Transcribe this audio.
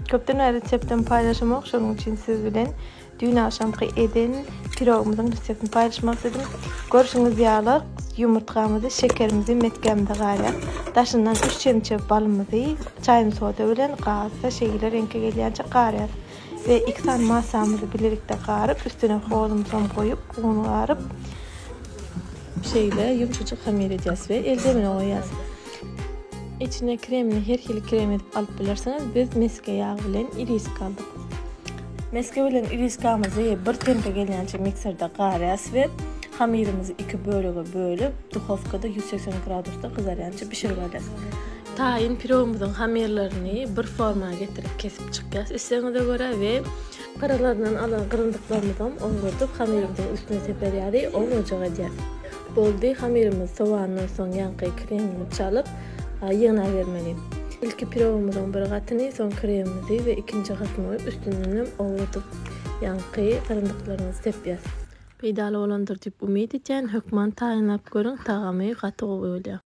Köpden reseptini paylaşmak şonuň üçin siz bilen dün akşamky eden pirogumyzyň reseptini paylaşmak istedim. Görüşüňiz ýaly ýumurtgamyzy, şekerimizi metgemde garýar. Daşyndan 3 çemçe balymyzy çaýny soda bilen gazda şeýle reňke gelýänçe garýar. Ve 2 tane masamyzy bilerikde garyp, üstüne holumuzy goýup, uny garyp şeýle ýumşaçyk hamir edýäs we eldemine goýýas. İçine kremini her hili krem edip alıp bilerseňiz, biz meske ýagy bilen irisk aldyk. Meske bilen iriskamyzy bir tempe gelýänçe mikserde garýas we hamirimizi 2 bölege bölüp duhovkada 180 gradusda kızarýança pişirip alýas. Taýin pirogumyzyň hamirlerini bir formaga getirip kesip çykýas isteňize göre we karalardan alan gyryndyklaryny oňurdup hamirimizin üstüne seperýäri, oňurjak edýäs. Boldy, hamirimiz sowandan soň ýanky kremini çalyp ýyna bermeli. İlki pirogumyzyň bir gatyny, soň kremimizi we ikinji gatyny üstünden oňurdup ýanky gyryndyklaryny sepýäs. Peýdaly bolandyr diýip umyt etýän hökman taýynlap görüň, tagamy gaty bolýar.